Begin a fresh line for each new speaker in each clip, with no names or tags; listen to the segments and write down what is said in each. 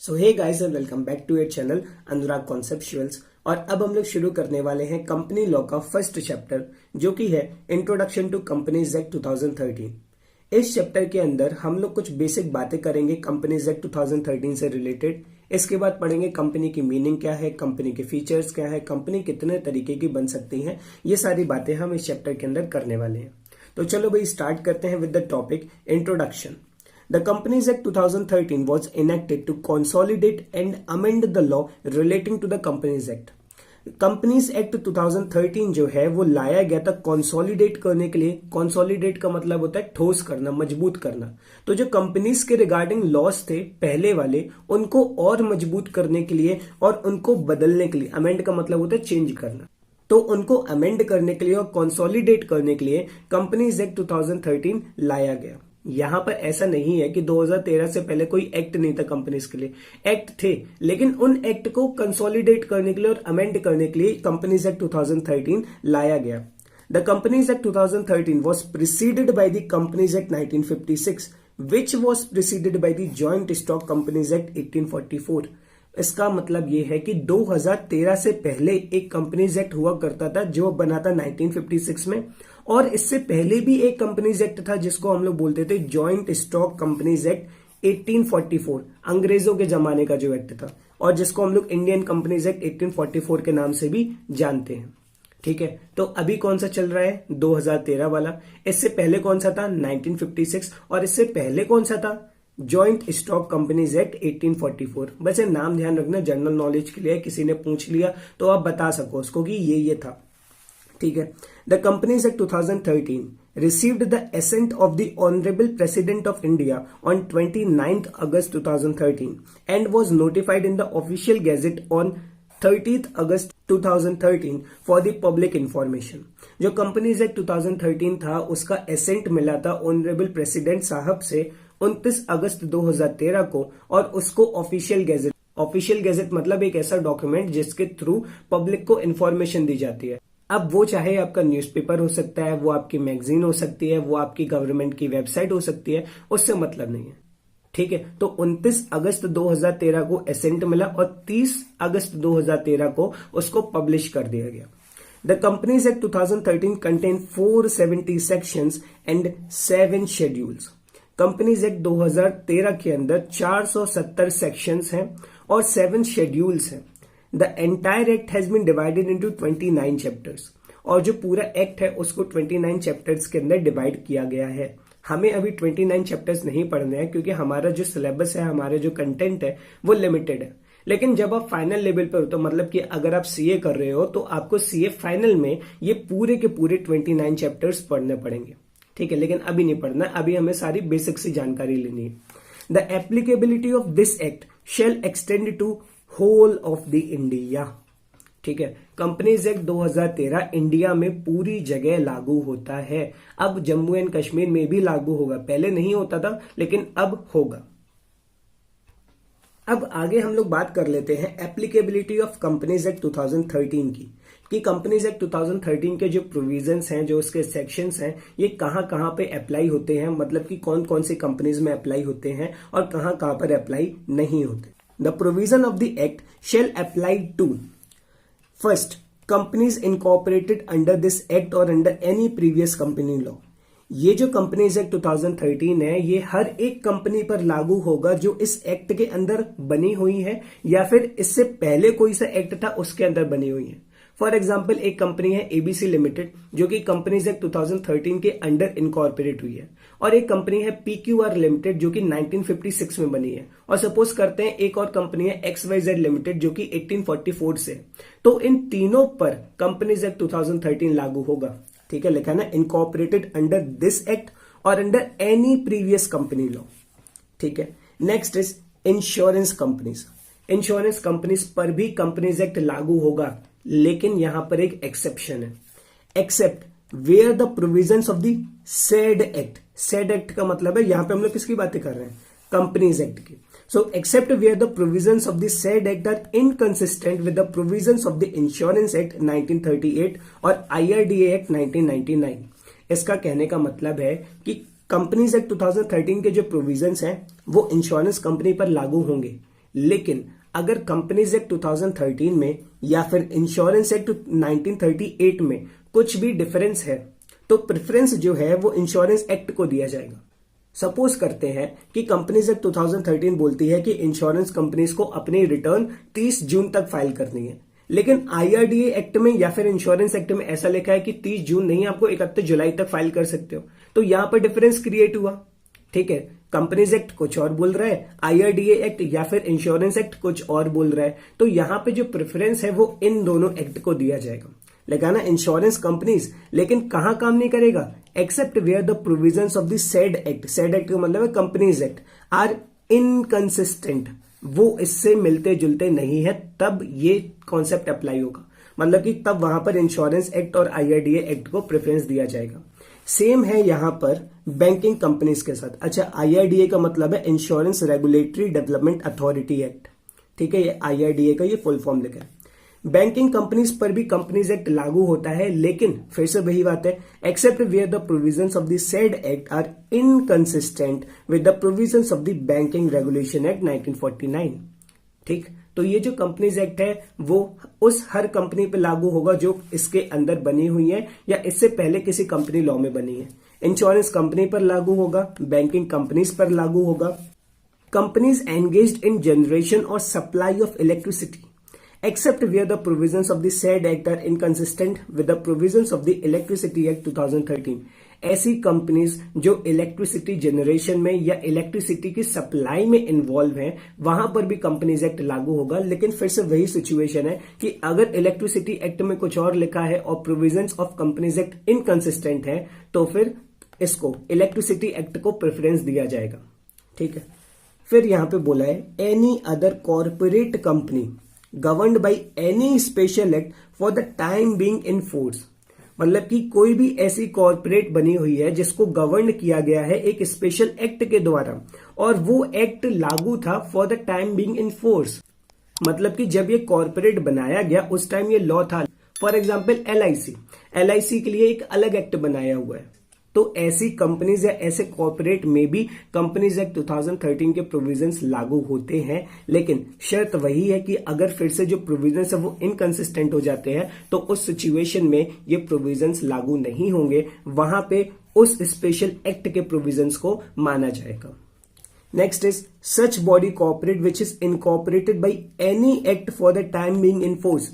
So hey guys and welcome back to your channel Anurag Conceptuals. और अब हम लोग शुरू करने वाले हैं कंपनी लॉ का फर्स्ट चैप्टर जो कि है इंट्रोडक्शन टू कंपनीज एक्ट 2013। इस चैप्टर के अंदर हम लोग कुछ बेसिक बातें करेंगे कंपनीज एक्ट 2013 से रिलेटेड। इसके बाद पढ़ेंगे कंपनी की मीनिंग क्या है, कंपनी के फीचर्स क्या है, कंपनी कितने तरीके की बन सकती है। ये सारी बातें हम इस चैप्टर के अंदर करने वाले हैं। तो चलो भाई स्टार्ट करते हैं with the topic introduction. The Companies Act 2013 was enacted to consolidate and amend the law relating to the Companies Act. Companies act 2013 जो है वो लाया गया था कंसोलिडेट करने के लिए। कंसोलिडेट का मतलब होता है ठोस करना, मजबूत करना। तो जो कंपनीज के रिगार्डिंग लॉस थे पहले वाले, उनको और मजबूत करने के लिए और उनको बदलने के लिए, अमेंड का मतलब होता है चेंज करना, तो उनको अमेंड करने के लिए और कंसोलिडेट करने के लिए कंपनीज एक्ट 2013 लाया गया। यहां पर ऐसा नहीं है कि 2013 से पहले कोई एक्ट नहीं था कंपनीज के लिए, एक्ट थे, लेकिन उन एक्ट को कंसोलिडेट करने के लिए और अमेंड करने के लिए कंपनीज एक्ट 2013 लाया गया। The companies act 2013 was preceded by the companies act 1956 which was preceded by the joint stock companies act 1844। इसका मतलब यह है कि 2013 से पहले एक कंपनीज एक्ट हुआ करता था जो बना था 1956 में, और इससे पहले भी एक कंपनीज एक्ट था जिसको हम लोग बोलते थे जॉइंट स्टॉक कंपनीज एक्ट 1844, अंग्रेजों के जमाने का जो एक्ट था, और जिसको हम लोग इंडियन कंपनीज एक्ट 1844 के नाम से भी जानते हैं। ठीक है, तो अभी कौन सा चल रहा है? 2013 वाला। इससे पहले कौन सा था? 1956। और इससे पहले कौन सा था? Joint stock companies act 1844। बस ये नाम ध्यान रखना, जनरल नॉलेज के लिए, किसी ने पूछ लिया तो आप बता सको उसको कि ये था। ठीक है। The companies act 2013 received the assent of the Honorable President of India on 29th August 2013 and was notified in the official gazette on 30th August 2013 for the public information। जो कंपनीज एक्ट 2013 था उसका accent मिला था honourable president साहब से 29 अगस्त 2013 को, और उसको ऑफिशियल गैजेट मतलब एक ऐसा डॉक्यूमेंट जिसके थ्रू पब्लिक को इंफॉर्मेशन दी जाती है। अब वो चाहे आपका न्यूज़पेपर हो सकता है, वो आपकी मैगजीन हो सकती है, वो आपकी गवर्नमेंट की वेबसाइट हो सकती है, उससे मतलब नहीं है। ठीक है, तो 29 अगस्त 2013 को एसेंट मिला और 30 अगस्त 2013 को उसको पब्लिश कर दिया गया। The companies act 2013 contain 470 sections and 7 schedules. Companies act 2013 के अंदर 470 सेक्शंस हैं और 7 शेड्यूल्स हैं। The entire act has been divided into 29 chapters, और जो पूरा एक्ट है उसको 29 चैप्टर्स के अंदर डिवाइड किया गया है। हमें अभी 29 चैप्टर्स नहीं पढ़ने हैं क्योंकि हमारा जो सिलेबस है, हमारा जो कंटेंट है वो लिमिटेड है। लेकिन जब आप फाइनल लेवल पर हो, तो मतलब कि अगर आप सीए कर रहे हो तो आपको सीए फाइनल में ये पूरे के पूरे 29 चैप्टर्स पढ़ने पड़ेंगे। ठीक है, लेकिन अभी नहीं पढ़ना, अभी हमें सारी बेसिक सी जानकारी लेनी है। The applicability of this act shall extend to whole of the India. ठीक है, कंपनीज एक्ट 2013 इंडिया में पूरी जगह लागू होता है। अब जम्मू एंड कश्मीर में भी लागू होगा, पहले नहीं होता था लेकिन अब होगा। अब आगे हम लोग बात कर लेते हैं एप्लीकेबिलिटी ऑफ कंपनीज एक्ट 2013 की, कि कंपनीज एक्ट 2013 के जो प्रोविजंस हैं, जो उसके सेक्शंस हैं, ये कहां कहां पे अप्लाई होते हैं, मतलब कि कौन कौन सी कंपनीज में अप्लाई होते हैं और कहां कहां पर अप्लाई नहीं होते। The provision of the act shall apply to first companies incorporated under this act और under any previous company law. ये जो कंपनीज एक्ट 2013 है ये हर एक कंपनी पर लागू होगा जो इस एक्ट के अंदर बनी हुई है या फिर इससे पहले कोई सा एक्ट था उसके अंदर बनी हुई है। फॉर एग्जाम्पल, एक कंपनी है एबीसी लिमिटेड जो कि कंपनीज एक्ट 2013 के अंडर इनकॉर्पोरेट हुई है, और एक कंपनी है पीक्यूआर लिमिटेड जो कि 1956 में बनी है, और सपोज करते हैं एक और कंपनी है एक्सवाईजेड लिमिटेड जो कि 1844 से। तो इन तीनों पर कंपनीज एक्ट 2013 लागू होगा। ठीक है, लिखा है ना, इनकॉर्पोरेटेड अंडर दिस एक्ट और under any previous company law. ठीक है, next is insurance companies. Insurance companies पर भी कंपनीज एक्ट लागू होगा, लेकिन यहां पर एक एक्सेप्शन है, except where the provisions of the said act. Said act का मतलब है, यहां पे हम लोग किसकी बातें कर रहे हैं? कंपनीज एक्ट की। So except where the provisions of the said act are inconsistent with the provisions of the insurance act 1938 और आईआरडीए एक्ट 1999। इसका कहने का मतलब है कि कंपनीज एक्ट 2013 के जो प्रोविजंस हैं वो इंश्योरेंस कंपनी पर लागू होंगे, लेकिन अगर कंपनीज एक्ट 2013 में या फिर इंश्योरेंस एक्ट 1938 में कुछ भी डिफरेंस है तो प्रेफरेंस जो है वो इंश्योरेंस एक्ट को दिया जाएगा। सपोज करते हैं कि कंपनीज एक्ट 2013 बोलती है कि इंश्योरेंस कंपनीज को अपनी रिटर्न 30 जून तक फाइल करनी है, लेकिन आईआरडीए एक्ट में या फिर इंश्योरेंस एक्ट में ऐसा लिखा है कि 30 जून नहीं, आपको 31 जुलाई तक फाइल कर सकते हो। तो यहां पर डिफरेंस क्रिएट हुआ। ठीक है, कंपनीज एक्ट कुछ और बोल रहा है, आईआरडीए एक्ट या फिर इंश्योरेंस एक्ट कुछ और बोल रहा है। तो यहां पे जो प्रेफरेंस है वो इन दोनों एक्ट को दिया जाएगा। लगाना इंश्योरेंस कंपनीज, लेकिन कहां काम नहीं करेगा, except where the provisions of the said act, said act का मतलब है कंपनीज एक्ट, आर इनकंसिस्टेंट, वो इससे मिलते जुलते नहीं है, तब ये कॉन्सेप्ट अप्लाई होगा। मतलब कि तब वहां पर इंश्योरेंस एक्ट और आईआरडीए एक्ट को प्रेफरेंस दिया जाएगा। सेम है यहां पर बैंकिंग कंपनीज के साथ। अच्छा, आईआरडीए का मतलब है insurance regulatory development authority act. ठीक है, ये आईआरडीए का ये फुल फॉर्म लिखा है। बैंकिंग कंपनीज पर भी कंपनीज एक्ट लागू होता है, लेकिन फिर से वही बात है, except where the provisions of the said act are inconsistent with the provisions of the banking regulation act 1949। ठीक, तो ये जो कंपनीज एक्ट है वो उस हर कंपनी पे लागू होगा जो इसके अंदर बनी हुई है या इससे पहले किसी कंपनी लॉ में बनी है। इंश्योरेंस कंपनी पर लागू होगा, बैंकिंग कंपनीज पर लागू होगा। कंपनीज एंगेज्ड इन जनरेशन और supply of electricity except where the provisions of the said act are inconsistent with the provisions of the Electricity Act 2013। ऐसी कंपनीज जो इलेक्ट्रिसिटी जनरेशन में या इलेक्ट्रिसिटी की सप्लाई में इन्वॉल्व हैं, वहां पर भी कंपनीज एक्ट लागू होगा। लेकिन फिर से वही सिचुएशन है कि अगर इलेक्ट्रिसिटी एक्ट में कुछ और लिखा है और provisions of companies act inconsistent है तो फिर इसको इलेक्ट्रिसिटी एक्ट को प्रेफरेंस दिया जाएगा। ठीक है, फिर यहां पे बोला है any other corporate company governed by any special act for the time being in force. मतलब कि कोई भी ऐसी कॉर्पोरेट बनी हुई है जिसको गवर्न किया गया है एक स्पेशल एक्ट के द्वारा और वो एक्ट लागू था for the time being in force. मतलब कि जब ये कॉर्पोरेट बनाया गया उस टाइम ये लॉ था। फॉर एग्जाम्पल एलआईसी के लिए एक अलग एक्ट बनाया हुआ है। तो ऐसी कंपनीज या ऐसे कॉर्पोरेट में भी कंपनीज एक्ट 2013 के प्रोविजंस लागू होते हैं, लेकिन शर्त वही है कि अगर फिर से जो प्रोविजंस है वो इनकंसिस्टेंट हो जाते हैं तो उस सिचुएशन में ये प्रोविजंस लागू नहीं होंगे, वहां पे उस स्पेशल एक्ट के प्रोविजंस को माना जाएगा। Next is such body corporate which is incorporated by any act for the time being in force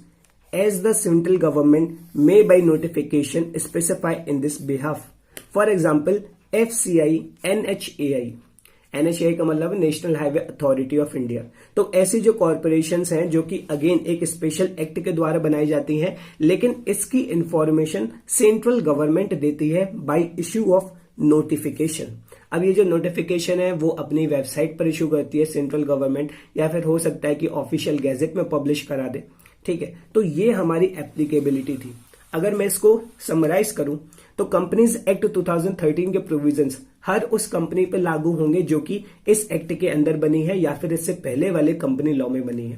as the central government may by notification specify in this behalf. For example FCI, NHAI का मतलब है national highway authority of India. तो ऐसी जो corporations हैं जो कि again एक स्पेशल एक्ट के द्वारा बनाई जाती हैं, लेकिन इसकी इंफॉर्मेशन सेंट्रल गवर्नमेंट देती है बाय इश्यू ऑफ नोटिफिकेशन। अब ये जो नोटिफिकेशन है वो अपनी वेबसाइट पर इश्यू करती है सेंट्रल गवर्नमेंट, या फिर हो सकता है कि ऑफिशियल गैजेट में पब्लिश करा दे। ठीक है, तो ये हमारी एप्लीकेबिलिटी थी। अगर मैं इसको समराइज करूं तो कंपनीज एक्ट 2013 के प्रोविजंस हर उस कंपनी पर लागू होंगे जो कि इस एक्ट के अंदर बनी है या फिर इससे पहले वाले कंपनी लॉ में बनी है।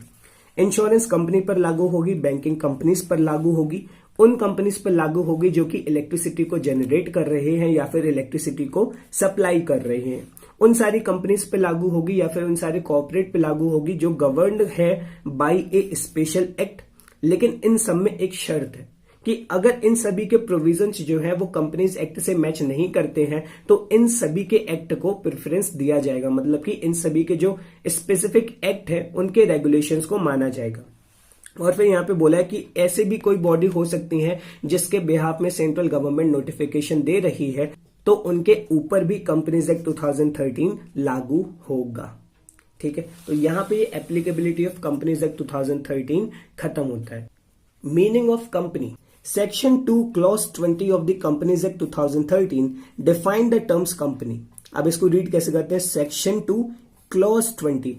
इंश्योरेंस कंपनी पर लागू होगी, बैंकिंग कंपनीज पर लागू होगी, उन कंपनीज पर लागू होगी जो कि इलेक्ट्रिसिटी को जनरेट कर रहे हैं या फिर इलेक्ट्रिसिटी को सप्लाई कर रहे हैं, उन सारी कंपनीज पे लागू होगी या फिर उन सारे कॉर्पोरेट पे लागू होगी जो गवर्नड है बाय ए स्पेशल एक्ट। लेकिन इन सब में एक शर्त है कि अगर इन सभी के प्रोविजंस जो है वो कंपनीज एक्ट से मैच नहीं करते हैं तो इन सभी के एक्ट को प्रेफरेंस दिया जाएगा। मतलब कि इन सभी के जो स्पेसिफिक एक्ट है उनके रेगुलेशंस को माना जाएगा। और फिर यहाँ पे बोला है कि ऐसे भी कोई बॉडी हो सकती है जिसके बिहाफ में सेंट्रल गवर्नमेंट नोटिफिकेशन दे रही है तो उनके ऊपर भी कंपनीज एक्ट 2013 लागू होगा। ठीक है, तो यहाँ पे एप्लीकेबिलिटी ऑफ कंपनीज एक्ट 2013 खत्म होता है। Meaning of company, Section 2 Clause 20 of the Companies Act 2013 define the terms company। अब इसको रीड कैसे करते हैं? Section 2 Clause 20,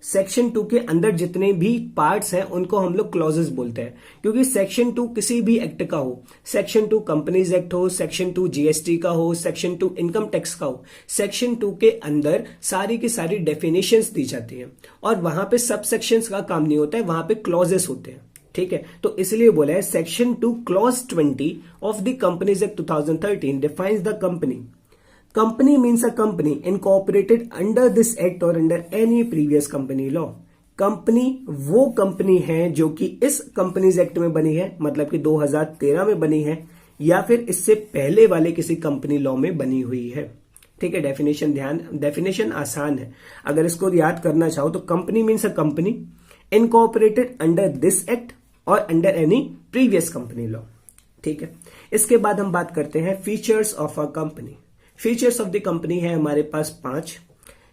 Section 2 के अंदर जितने भी पार्ट्स हैं उनको हम लोग क्लॉजेस बोलते हैं, क्योंकि Section 2 किसी भी एक्ट का हो, Section 2 कंपनीज एक्ट हो, Section 2 GST का हो, Section 2 इनकम टैक्स का हो, Section 2 के अंदर सारी की सारी डेफिनेशंस दी जाती हैं और वहां पे सब सेक्शंस का काम नहीं होता है, वहां पे क्लॉजेस होते हैं। ठीक है, तो इसलिए बोला है section 2 clause 20 of the companies act 2013 defines the company. Company means a company incorporated under this act और under any previous company law. Company वो कंपनी है जो कि इस कंपनीज एक्ट में बनी है, मतलब कि 2013 में बनी है, या फिर इससे पहले वाले किसी कंपनी लॉ में बनी हुई है। ठीक है, डेफिनेशन आसान है, अगर इसको याद करना चाहो तो company means a company incorporated under this act और under any previous company law. ठीक है, इसके बाद हम बात करते हैं features of a company. Features of the company है हमारे पास 5: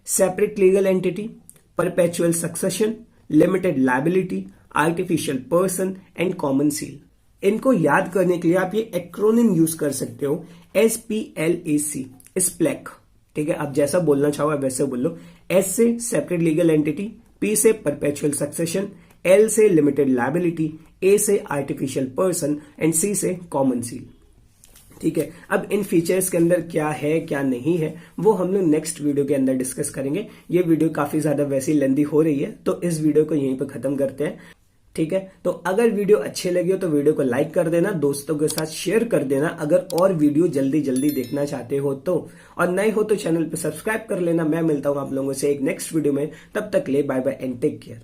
separate legal entity, perpetual succession, limited liability, artificial person and common seal. इनको याद करने के लिए आप ये एक्रोनिम यूज कर सकते हो, SPLAC, स्प्लैक। ठीक है, आप जैसा बोलना चाहो आप वैसे बोल लो। S से सेपरेट लीगल एंटिटी, P से परपेचुअल सक्सेशन, L से लिमिटेड लायबिलिटी, A से आर्टिफिशियल पर्सन एंड C से कॉमन सील। ठीक है, अब इन फीचर्स के अंदर क्या है क्या नहीं है वो हम लोग नेक्स्ट वीडियो के अंदर डिस्कस करेंगे। ये वीडियो काफी ज्यादा वैसी लेंदी हो रही है, तो इस वीडियो को यहीं पे खत्म करते हैं। ठीक है, तो अगर वीडियो अच्छी लगी हो तो वीडियो को लाइक कर देना, दोस्तों के साथ शेयर कर देना अगर और वीडियो जल्दी जल्दी देखना चाहते हो तो, और नए हो तो चैनल पे सब्सक्राइब कर लेना। मैं मिलता हूं आप लोगों से एक नेक्स्ट वीडियो में, तब तक ले bye bye and take care.